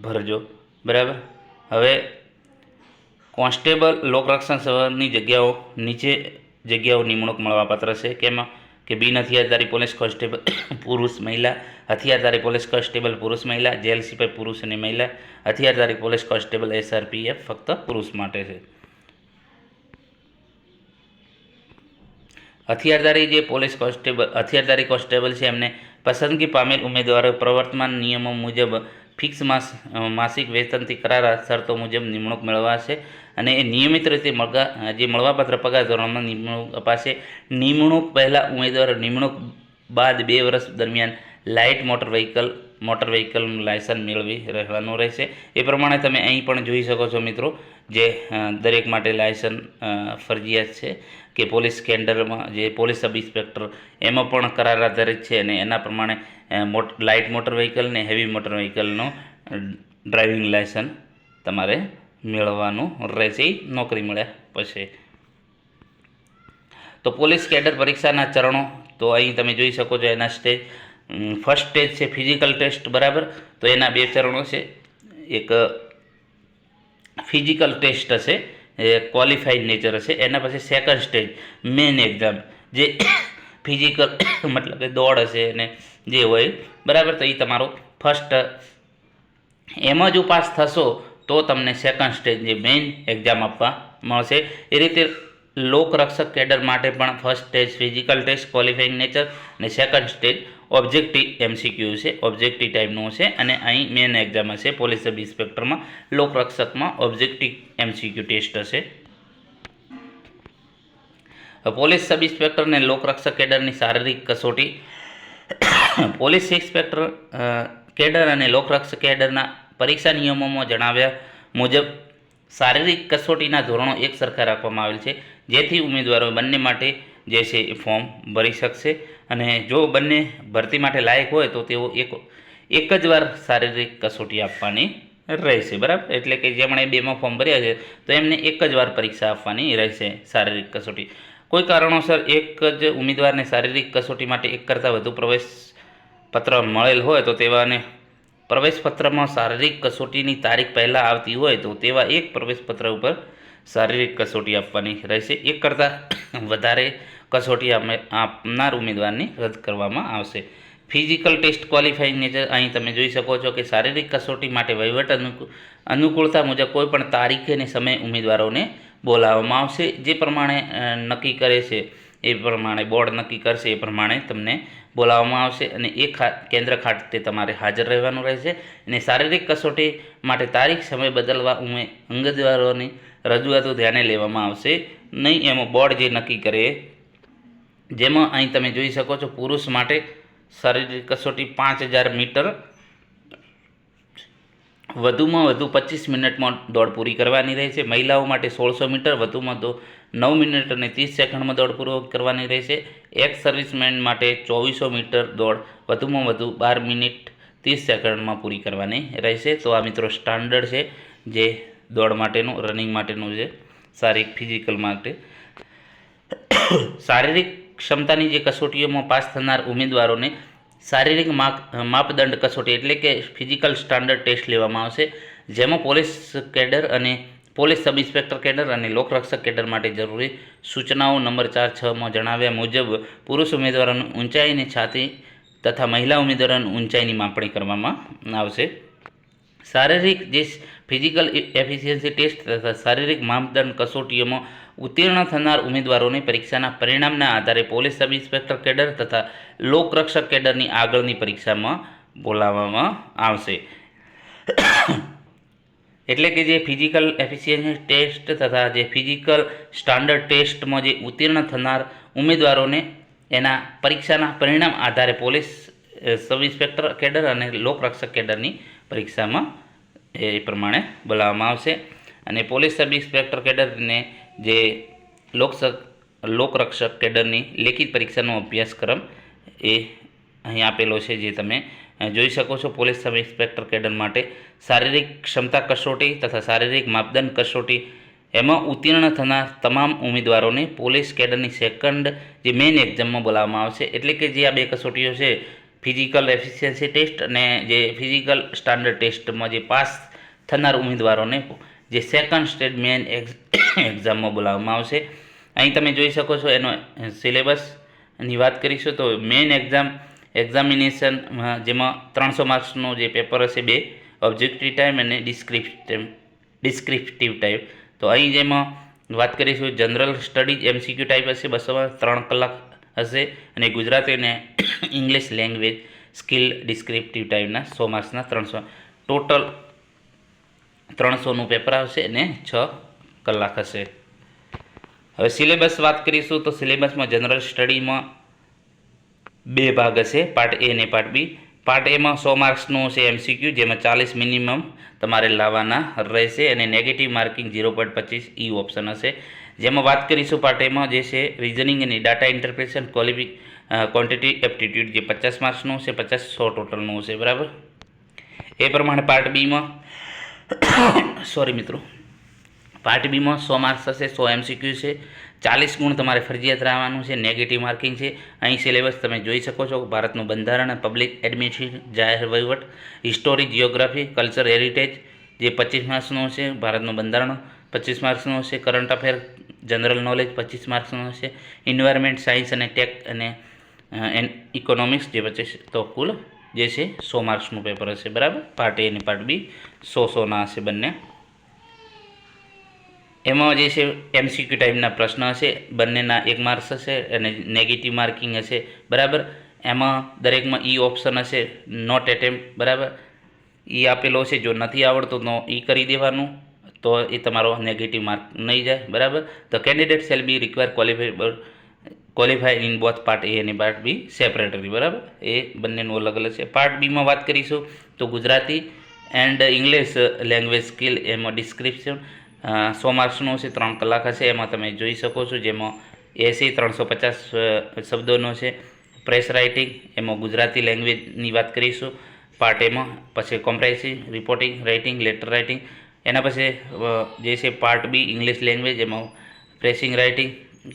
ભરજો, બરાબર. હવે કોન્સ્ટેબલ લોકરક્ષણ સેવાની જગ્યાઓ નીચે જગ્યાઓ નિમણૂક મળવાપાત્ર છે. કેમાં કે બિન હથિયારધારી પોલીસ કોન્સ્ટેબલ પુરુષ મહિલા, હથિયારધારી પોલીસ કોન્સ્ટેબલ પુરુષ મહિલા, જેલ સિપાઈ પુરુષ અને મહિલા, હથિયારધારી પોલીસ કોન્સ્ટેબલ SRPF ફક્ત પુરુષ માટે છે. હથિયારધારી કોન્સ્ટેબલ છે એમને પસંદગી પામેલ ઉમેદવારો પ્રવર્તમાન નિયમો મુજબ ફિક્સ માસિક વેતનથી કરાર શરતો મુજબ નિમણૂક મેળવાશે અને એ નિયમિત રીતે જે મળવાપાત્ર પગાર ધોરણમાં નિમણૂક અપાશે. નિમણૂક પહેલાં ઉમેદવાર નિમણૂક બાદ 2 વર્ષ દરમિયાન લાઇટ મોટર વ્હીકલનું લાયસન્સ મેળવી રહેવાનું રહેશે. એ પ્રમાણે તમે અહીં પણ જોઈ શકો છો મિત્રો, જે દરેક માટે લાયસન્સ ફરજિયાત છે. કે પોલીસ કેડરમાં જે પોલીસ સબ ઇન્સ્પેક્ટર એમાં પણ કરાર આધારિત છે અને એના પ્રમાણે લાઇટ મોટર વ્હીકલ ને હેવી મોટર વ્હીકલનું ડ્રાઇવિંગ લાયસન્સ તમારે મેળવવાનું રહેશે નોકરી મળ્યા પછી. તો પોલીસ કેડર પરીક્ષાના ચરણો તો અહીં તમે જોઈ શકો છો. એના સ્ટેજ ફર્સ્ટ સ્ટેજ છે ફિઝિકલ ટેસ્ટ, બરાબર. તો એના 2 ચરણો છે. એક ફિઝિકલ ટેસ્ટ હશે, એ ક્વોલિફાઈડ નેચર હશે. એના પછી સેકન્ડ સ્ટેજ મેન એક્ઝામ, જે ફિઝિકલ મતલબ કે દોડ હશે અને જે હોય, બરાબર. તો એ તમારો ફર્સ્ટ, એમાં જો પાસ થશો તો તમને સેકન્ડ સ્ટેજ જે મેઇન એક્ઝામ આપવા મળશે. એ રીતે લોકરક્ષક કેડર માટે પણ first stage physical test qualifying nature અને સેકન્ડ સ્ટેજ ઓબ્જેક્ટિવ MCQ છે, ઓબ્જેક્ટિવ ટાઈપનું છે. અને અહીં મેન એક્ઝામ હશે પોલીસ સબ ઇન્સ્પેક્ટરમાં, લોકરક્ષકમાં ઓબ્જેક્ટિવ MCQ ટેસ્ટ હશે. પોલીસ સબ ઇન્સ્પેક્ટર અને લોકરક્ષક કેડરની શારીરિક કસોટી. પોલીસ ઇન્સ્પેક્ટર કેડર અને લોકરક્ષક કેડરના પરીક્ષા નિયમોમાં જણાવ્યા મુજબ શારીરિક કસોટીના ધોરણો એક સરખા રાખવામાં આવેલ છે, જેથી ઉમેદવારો બંને માટે જે છે એ ફોર્મ ભરી શકશે. અને જો બંને ભરતી માટે લાયક હોય તો તેઓ એક જ વાર શારીરિક કસોટી આપવાની રહેશે, બરાબર. એટલે કે જેમણે 2માં ફોર્મ ભર્યા છે તો એમને એક જ વાર પરીક્ષા આપવાની રહેશે શારીરિક કસોટી. કોઈ કારણોસર એક જ ઉમેદવારને શારીરિક કસોટી માટે એક કરતાં વધુ પ્રવેશ પત્ર મળેલ હોય તો તેવાને પ્રવેશપત્રમાં શારીરિક કસોટીની તારીખ પહેલાં આવતી હોય તો તેવા એક પ્રવેશપત્ર ઉપર શારીરિક કસોટી આપવાની રહેશે. એક કરતાં વધારે કસોટી આપનાર ઉમેદવારની રદ કરવામાં આવશે. ફિઝિકલ ટેસ્ટ ક્વોલિફાઈંગ નેચર, અહીં તમે જોઈ શકો છો કે શારીરિક કસોટી માટે વહીવટ અનુકૂળતા મુજબ કોઈ પણ તારીખ અને સમય ઉમેદવારોને બોલાવવામાં આવશે. જે પ્રમાણે નક્કી કરે છે એ પ્રમાણે બોર્ડ નક્કી કરશે, એ પ્રમાણે તમને બોલાવવામાં આવશે અને એ કેન્દ્ર ખાતે તમારે હાજર રહેવાનું રહેશે. અને શારીરિક કસોટી માટે તારીખ સમય બદલવા ઉમેદવારોની રજૂઆતો ધ્યાને લેવામાં આવશે નહીં. એમાં બોર્ડ જે નક્કી કરે, જેમાં અહીં તમે જોઈ શકો છો પુરુષ માટે શારીરિક કસોટી 5000 મીટર વધુમાં વધુ 25 મિનિટમાં દોડ પૂરી કરવાની રહેશે. મહિલાઓ માટે 1600 મીટર વધુમાં 9 મિનિટ અને 30 સેકન્ડમાં દોડ પૂરી કરવાની રહેશે. એક્સ સર્વિસમેન માટે 2400 મીટર દોડ વધુમાં વધુ 12 મિનિટ 30 સેકન્ડમાં પૂરી કરવાની રહેશે. તો આ મિત્રો સ્ટાન્ડર્ડ છે જે દોડ માટેનું, રનિંગ માટેનું છે, શારીરિક ફિઝિકલ માટે. શારીરિક ક્ષમતાની જે કસોટીઓમાં પાસ થનાર ઉમેદવારોને શારીરિક માપદંડ કસોટી એટલે કે ફિઝિકલ સ્ટાન્ડર્ડ ટેસ્ટ લેવામાં આવશે, જેમાં પોલીસ કેડર અને પોલીસ સબ ઇન્સ્પેક્ટર કેડર અને લોકરક્ષક કેડર માટે જરૂરી સૂચનાઓ નંબર 4.6માં જણાવ્યા મુજબ પુરુષ ઉમેદવારોની ઊંચાઈની છાતી તથા મહિલા ઉમેદવારોની ઊંચાઈની માપણી કરવામાં આવશે. શારીરિક જે ફિઝિકલ એફિશિયન્સી ટેસ્ટ તથા શારીરિક માપદંડ કસોટીઓમાં ઉત્તીર્ણ થનાર ઉમેદવારોને પરીક્ષાના પરિણામના આધારે પોલીસ સબ ઇન્સ્પેક્ટર કેડર તથા લોકરક્ષક કેડરની આગળની પરીક્ષામાં બોલાવવામાં આવશે. એટલે કે જે ફિઝિકલ એફિશિયન્સી ટેસ્ટ તથા જે ફિઝિકલ સ્ટાન્ડર્ડ ટેસ્ટમાં જે ઉત્તીર્ણ થનાર ઉમેદવારોને એના પરીક્ષાના પરિણામ આધારે પોલીસ સબ ઇન્સ્પેક્ટર કેડર અને લોકરક્ષક કેડરની પરીક્ષામાં એ પ્રમાણે બોલાવવામાં આવશે. અને પોલીસ સબ ઇન્સ્પેક્ટર કેડરને જે લોકરક્ષક કેડરની લેખિત પરીક્ષાનો અભ્યાસક્રમ એ અહીં આપેલો છે, જે તમે જોઈ શકો છો. પોલીસ સબ ઇન્સ્પેક્ટર કેડર માટે શારીરિક ક્ષમતા કસોટી તથા શારીરિક માપદંડ કસોટી એમાં ઉત્તીર્ણ થનાર તમામ ઉમેદવારોને પોલીસ કેડરની સેકન્ડ જે મેઇન એક્ઝામમાં બોલાવવામાં આવશે. એટલે કે જે આ બે કસોટીઓ છે, ફિઝિકલ એફિશિયન્સી ટેસ્ટ અને જે ફિઝિકલ સ્ટાન્ડર્ડ ટેસ્ટમાં જે પાસ થનાર ઉમેદવારોને જે સેકન્ડ સ્ટેજ મેઇન એક્ઝામમાં બોલાવવામાં આવશે. અહીં તમે જોઈ શકો છો એનો સિલેબસની વાત કરીશું તો મેઇન એક્ઝામિનેશન જેમાં 300 માર્ક્સનો જે પેપર હશે, 2 ઓબ્જેક્ટિવ ટાઈમ અને ડિસ્ક્રિપ્ટિવ ટાઈમ. તો અહીં જેમાં વાત કરીશું જનરલ સ્ટડીઝ MCQ ટાઈપ હશે, 3 કલાક હશે, અને ગુજરાતી અને ઇંગ્લિશ લેંગ્વેજ સ્કિલ ડિસ્ક્રિપ્ટિવ ટાઈપના 100 માર્ક્સના 300 ટોટલ 300નું પેપર આવશે અને 6 કલાક હશે. હવે સિલેબસ વાત કરીશું તો સિલેબસમાં જનરલ સ્ટડીમાં 2 ભાગ હશે, પાર્ટ A અને પાર્ટ B. પાર્ટ એમાં 100 માર્ક્સનું છે MCQ, જેમાં 40 મિનિમમ તમારે લાવવાના રહેશે અને નેગેટિવ માર્કિંગ 0.25 ઈ ઓપ્શન હશે. જેમાં વાત કરીશું પાર્ટ એમાં જે છે રિઝનિંગ અને ડાટા ઇન્ટરપ્રિટેશન ક્વોન્ટિટી એપ્ટિટ્યૂડ જે 50 માર્ક્સનું છે, 50-100 ટોટલનું હશે, બરાબર. એ પ્રમાણે પાર્ટ બીમાં પાર્ટ બીમાં 100 માર્ક્સ હશે, 100 MCQ છે, 40 ગુણ તમારે ફરજિયાત રહેવાનું છે, નેગેટિવ માર્કિંગ છે. અહીં સિલેબસ તમે જોઈ શકો છો. ભારતનું બંધારણ, પબ્લિક એડમિનિસ્ટ્રેશન, જાહેર વહીવટ, હિસ્ટોરી, જિયોગ્રાફી, કલ્ચર, હેરિટેજ જે 25 માર્ક્સનું છે, ભારતનું બંધારણ 25 માર્ક્સનું હશે, કરંટ અફેર જનરલ નોલેજ 25 માર્ક્સનું હશે, એન્વાયરમેન્ટ સાયન્સ અને ટેક અને ઇકોનોમિક્સ જે 25, તો કુલ જે છે 100 માર્ક્સનું પેપર હશે, બરાબર. પાર્ટ A અને પાર્ટ B 100-100ના હશે બંને. એમાં જે છે MCQ ટાઈપના પ્રશ્ન હશે, બંનેના 1 માર્ક્સ હશે અને નેગેટિવ માર્કિંગ હશે, બરાબર. એમાં દરેકમાં ઈ ઓપ્શન હશે, નોટ એટેમ્પ્ટ, બરાબર. ઈ આપેલો છે, જો નથી આવડતું તો ઈ કરી દેવાનું, તો એ તમારો નેગેટિવ માર્ક નહીં જાય, બરાબર. The candidate shall be require qualify in both part A અને પાર્ટ B સેપરેટલી, બરાબર. એ બંનેનું અલગ અલગ છે. પાર્ટ બીમાં વાત કરીશું તો Gujarati and English language skill એમાં ડિસ્ક્રિપ્શન 100 માર્ક્સનું છે, 3 કલાક હશે. એમાં તમે જોઈ શકો છો, જેમાં એસી 350 શબ્દોનો છે. પ્રેસ રાઇટિંગ એમાં ગુજરાતી લેંગ્વેજની વાત કરીશું પાર્ટ એમાં. પછી comprehensive reporting writing, letter writing. એના પછી જે છે પાર્ટ બી ઇંગ્લિશ લેંગ્વેજ, એમાં પ્રેસિંગ રાઇટિંગ,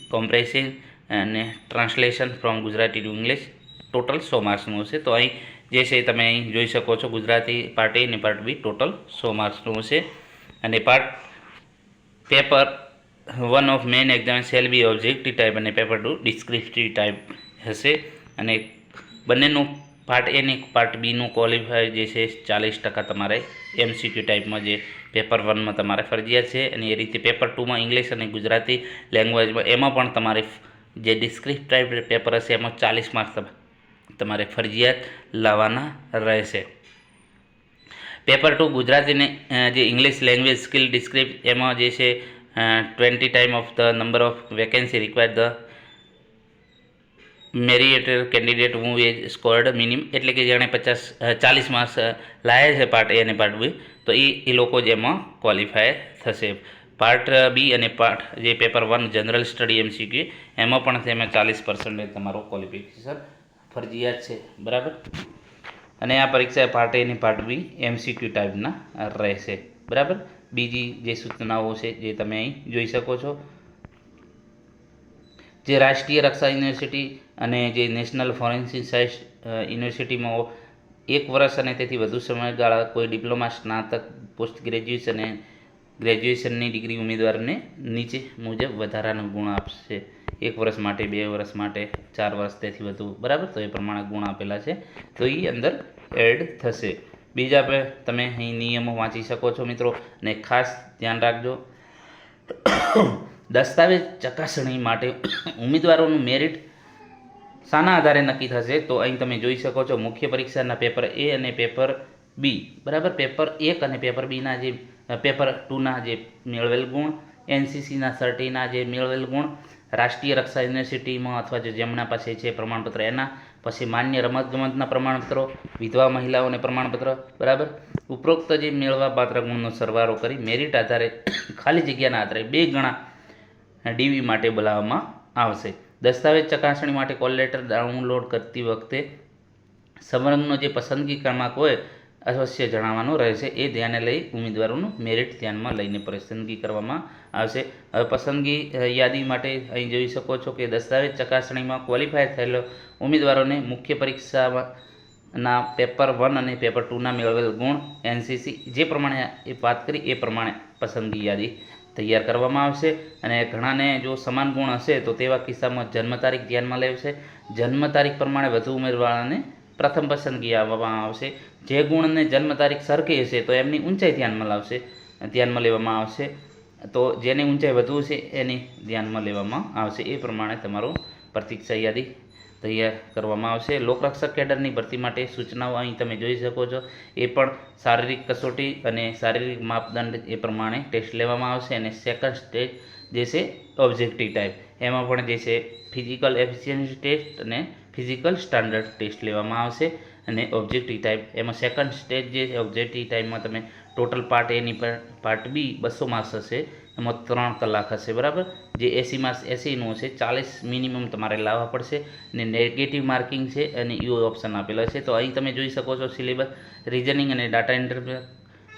કોમ્પ્રેહેન્સિવ અને translation from Gujarati two English. Total 100 માર્ક્સનું હશે. તો અહીં જે છે તમે અહીં જોઈ શકો છો, ગુજરાતી પાર્ટ A અને પાર્ટ B ટોટલ 100 માર્ક્સનું હશે. અને paper 1 of main exam shall be objective type અને પેપર 2 ડિસ્ક્રિપ્ટિવ ટાઈપ હશે. અને બંનેનું પાર્ટ A અને પાર્ટ Bનું ક્વોલિફાય જે છે 40% તમારે MCQ ટાઈપમાં જે પેપર 1માં તમારે ફરજિયાત છે. અને એ રીતે પેપર 2માં ઇંગ્લિશ અને ગુજરાતી લેંગ્વેજમાં એમાં પણ તમારે જે ડિસ્ક્રિપ્ટિવ ટાઈપ પેપર હશે એમાં 40 માર્ક્સ તમારે ફરજિયાત લાવવાના રહેશે. પેપર 2 ગુજરાતીને જે ઇંગ્લિશ લેંગ્વેજ સ્કિલ ડિસ્ક્રિપ્ટ એમાં જે છે 20 time of the number of vacancy required the merited candidate who has scored minimum, એટલે કે જેણે 40 માર્ક્સ લાયા છે પાર્ટ A અને પાર્ટ B, તો એ લોકો જેમાં ક્વોલિફાય થશે. પાર્ટ B અને પાર્ટ જે પેપર 1 જનરલ સ્ટડી MCQ એમાં પણ તેમાં 40% તમારો ક્વોલિફિકેશન ફરજિયાત છે, બરાબર. અને આ પરીક્ષા પાર્ટ A અને પાર્ટ B MCQ ટાઈપના રહેશે, બરાબર. બીજી જે સૂચનાઓ છે જે તમે અહીં જોઈ શકો છો, જે રાષ્ટ્રીય રક્ષા યુનિવર્સિટી અને જે નેશનલ ફોરેન્સિક સાયન્સ યુનિવર્સિટીમાં 1 વર્ષ અને તેથી વધુ સમયગાળા કોઈ ડિપ્લોમા, સ્નાતક, પોસ્ટ ગ્રેજ્યુએશન અને ગ્રેજ્યુએશનની ડિગ્રી ઉમેદવારને નીચે મુજબ વધારાનો ગુણ આપશે. 1 વર્ષ માટે, 2 વર્ષ માટે, 4 વર્ષ તેથી વધુ, બરાબર. તો એ પ્રમાણે ગુણ આપેલા છે, તો એ અંદર એડ થશે. બીજા તમે અહીં નિયમો વાંચી શકો છો મિત્રો. અને ખાસ ધ્યાન રાખજો, દસ્તાવેજ ચકાસણી માટે ઉમેદવારોનું મેરિટ શાના આધારે નક્કી થશે? તો અહીં તમે જોઈ શકો છો, મુખ્ય પરીક્ષાના પેપર A અને પેપર B, બરાબર. પેપર 1 અને પેપર બીના જે પેપર 2ના જે મેળવેલ ગુણ, NCCના સર્ટિના જે મેળવેલ ગુણ, રાષ્ટ્રીય રક્ષા યુનિવર્સિટીમાં અથવા જેમના પાસે છે પ્રમાણપત્ર એના, પછી માન્ય રમતગમતના પ્રમાણપત્રો, વિધવા મહિલાઓને પ્રમાણપત્ર, બરાબર. ઉપરોક્ત જે મેળવા પાત્ર ગુણનો સરવાળો કરી મેરિટ આધારે ખાલી જગ્યાના આધારે 2 ગણા DV માટે બોલાવવામાં આવશે. દસ્તાવેજ ચકાસણી માટે કોલ લેટર ડાઉનલોડ કરતી વખતે સંવર્ગનો જે પસંદગી ક્રમાંક હોય અવશ્ય જણાવવાનો રહેશે. એ ધ્યાને લઈ ઉમેદવારોનું મેરિટ ધ્યાનમાં લઈને પસંદગી કરવામાં આવશે. હવે પસંદગી યાદી માટે અહીં જોઈ શકો છો કે દસ્તાવેજ ચકાસણીમાં ક્વોલિફાય થયેલો ઉમેદવારોને મુખ્ય પરીક્ષાના પેપર 1 અને પેપર 2ના મેળવેલ ગુણ, NCC જે પ્રમાણે એ વાત કરી એ પ્રમાણે પસંદગી યાદી તૈયાર કરવામાં આવશે. અને ઘણાને જો સમાન ગુણ હશે તો તેવા કિસ્સામાં જન્મ તારીખ ધ્યાનમાં લેવાશે. જન્મ તારીખ પ્રમાણે વધુ ઉમેદવારોને પ્રથમ પસંદગી આપવામાં આવશે. જે ગુણને જન્મ તારીખ સરખી હશે તો એમની ઊંચાઈ ધ્યાનમાં લેવામાં આવશે. તો જેની ઊંચાઈ વધુ છે એની ધ્યાનમાં લેવામાં આવશે. એ પ્રમાણે તમારું પ્રતીક્ષા યાદી તૈયાર કરવામાં આવશે. લોકરક્ષક કેડરની ભરતી માટે સૂચનાઓ અહીં તમે જોઈ શકો છો. એ પણ શારીરિક કસોટી અને શારીરિક માપદંડ એ પ્રમાણે ટેસ્ટ લેવામાં આવશે. અને સેકન્ડ સ્ટેજ જે છે ઓબ્જેક્ટિવ ટાઈપ, એમાં પણ જે છે ફિઝિકલ એફિશિયન્સી ટેસ્ટ અને ફિઝિકલ સ્ટાન્ડર્ડ ટેસ્ટ લેવામાં આવશે. અને ઓબ્જેક્ટિવ ટાઈપ એમાં સેકન્ડ સ્ટેજ જે ઓબ્જેક્ટિવ ટાઈપમાં તમે ટોટલ પાર્ટ એની પર પાર્ટ બી 200 માર્ક્સ હશે, એમાં 3 કલાક હશે, બરાબર. જે 80 માર્ક્સ 80નું હશે, 40 મિનિમમ તમારે લાવવા પડશે. અને નેગેટિવ માર્કિંગ છે અને યુ ઓપ્શન આપેલા છે. તો અહીં તમે જોઈ શકો છો સિલેબસ રીઝનિંગ અને data entry,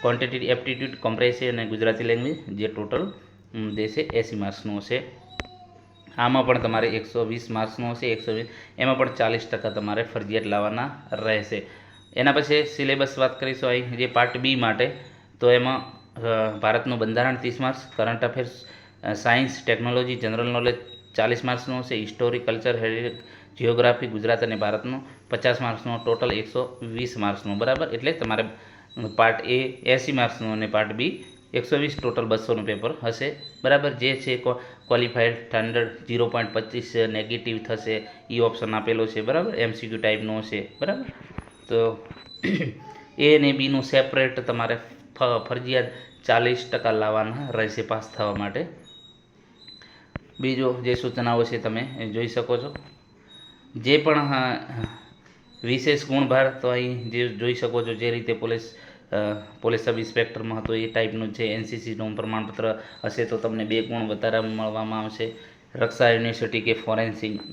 quantity aptitude, comprehensive અને ગુજરાતી લેંગ્વેજ જે ટોટલ જે છે 80 માર્ક્સનું હશે. આમાં પણ તમારે 120 માર્ક્સનું હશે. 120 એમાં પણ 40% તમારે ફરજિયાત લાવવાના રહેશે. એના પછી સિલેબસ વાત કરીશું અહીં જે પાર્ટ બી માટે, તો એમાં ભારતનું બંધારણ 30 marks, current affairs, science, technology, general knowledge 40 માર્ક્સનું હશે, હિસ્ટોરી, કલ્ચર, જિયોગ્રાફી, ગુજરાત અને ભારતનું 50 માર્ક્સનું, ટોટલ 120 માર્ક્સનું, બરાબર. એટલે તમારે પાર્ટ એ 80 માર્ક્સનું અને પાર્ટ બી 120, ટોટલ 200નું પેપર હશે, બરાબર. જે છે ક્વોલિફાઈડ સ્ટાન્ડર્ડ 0.25 નેગેટિવ થશે, એ ઓપ્શન આપેલો છે, બરાબર. MCQ ટાઈપનો હશે, બરાબર. તો એ અને બીનું સેપરેટ તમારે ફરજિયાત 40% લાવવાના રહેશે પાસ થવા માટે. બીજો જે સૂચનાઓ છે તમે જોઈ શકો છો. જે પણ વિશેષ ગુણભાર, તો અહીં જે જોઈ શકો છો જે રીતે પોલીસ સબ ઇન્સ્પેક્ટરમાં હતો એ ટાઈપનું છે. NCCનું પ્રમાણપત્ર હશે તો તમને 2 ગુણ વધારે મળવામાં આવશે. રક્ષા યુનિવર્સિટી કે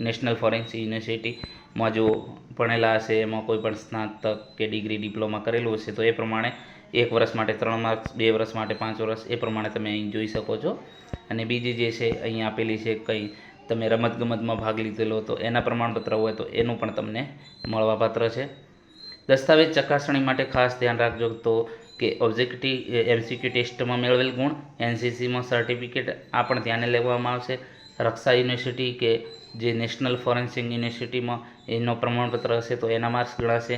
નેશનલ ફોરેન્સિક યુનિવર્સિટીમાં જો ભણેલા હશે, એમાં કોઈ પણ સ્નાતક કે ડિગ્રી ડિપ્લોમા કરેલું હશે તો એ પ્રમાણે 1 વર્ષ માટે 3 માર્ક્સ, 2 વર્ષ માટે 5 વર્ષ, એ પ્રમાણે તમે અહીં જોઈ શકો છો. અને બીજી જે છે અહીં આપેલી છે, કંઈ તમે રમતગમતમાં ભાગ લીધેલો તો એના પ્રમાણપત્ર હોય તો એનું પણ તમને મળવાપાત્ર છે. દસ્તાવેજ ચકાસણી માટે ખાસ ધ્યાન રાખજો તો કે ઓબ્જેક્ટિવ MCQ ટેસ્ટમાં મેળવેલ ગુણ, NCCમાં સર્ટિફિકેટ આ પણ ધ્યાને લેવામાં આવશે. રક્ષા યુનિવર્સિટી કે જે નેશનલ ફોરેન્સિક યુનિવર્સિટીમાં એનો પ્રમાણપત્ર હશે તો એના માર્ક્સ ગણાશે.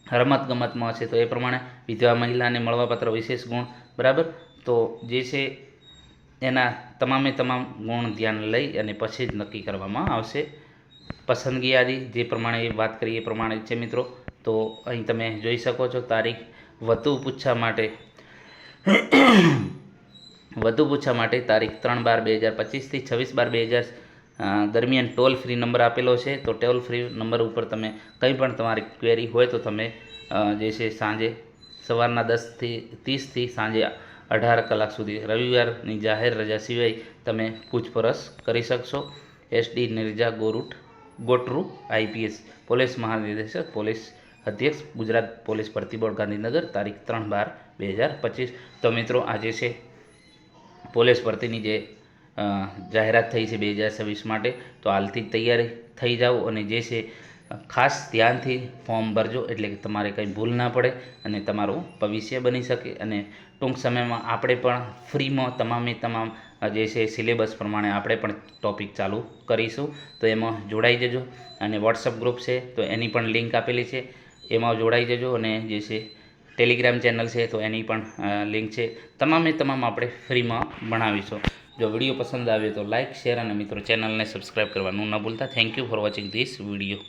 રમતગમતમાં હશે તો એ પ્રમાણે વિધવા મહિલાને મળવાપાત્ર વિશેષ ગુણ, બરાબર. તો જે છે એના તમામ ગુણ ધ્યાન લઈ અને પછી જ નક્કી કરવામાં આવશે. પસંદગી યાદી જે પ્રમાણે વાત કરી એ પ્રમાણે છે મિત્રો. તો અહીં તમે જોઈ શકો છો તારીખ વધુ પૂછવા માટે તારીખ 3/12/2025 થી 26/12/2000 દરમિયાન ટોલ ફ્રી નંબર આપેલો છે. તો ટોલ ફ્રી નંબર ઉપર તમે કંઈ પણ તમારી ક્વેરી હોય તો તમે જે છે સાંજે સવારના 10:30 થી સાંજે 18 કલાક સુધી રવિવારની જાહેર રજા સિવાય તમે પૂછપરછ કરી શકશો. SD Nirja Gotru IPS police મહાનિદેશક, પોલીસ અધ્યક્ષ, ગુજરાત પોલીસ ભરતી બોર્ડ, ગાંધીનગર, તારીખ 3/12/2025. તો મિત્રો આજે છે પોલીસ ભરતીની જે જાહેરાત થઈ છે 2026 માટે, તો હાલથી જ તૈયારી થઈ જાઓ. અને જે છે ખાસ ધ્યાનથી ફોર્મ ભરજો, એટલે કે તમારે કંઈ ભૂલ ના પડે અને તમારું ભવિષ્ય બની શકે. અને ટૂંક સમયમાં આપણે પણ ફ્રીમાં તમામે તમામ જે છે સિલેબસ પ્રમાણે આપણે પણ ટૉપિક ચાલુ કરીશું. તો એમાં જોડાઈ જજો. અને વોટ્સઅપ ગ્રુપ છે તો એની પણ લિંક આપેલી છે, એમાં જોડાઈ જજો. અને જે છે ટેલિગ્રામ ચેનલ છે તો એની પણ લિંક છે. તમામે તમામ આપણે ફ્રીમાં ભણાવીશું. જો વિડીયો પસંદ આવ્યો તો લાઇક, શેર અને મિત્રો ચેનલને સબસ્ક્રાઈબ કરવાનું ન ભૂલતા. Thank you for watching this video.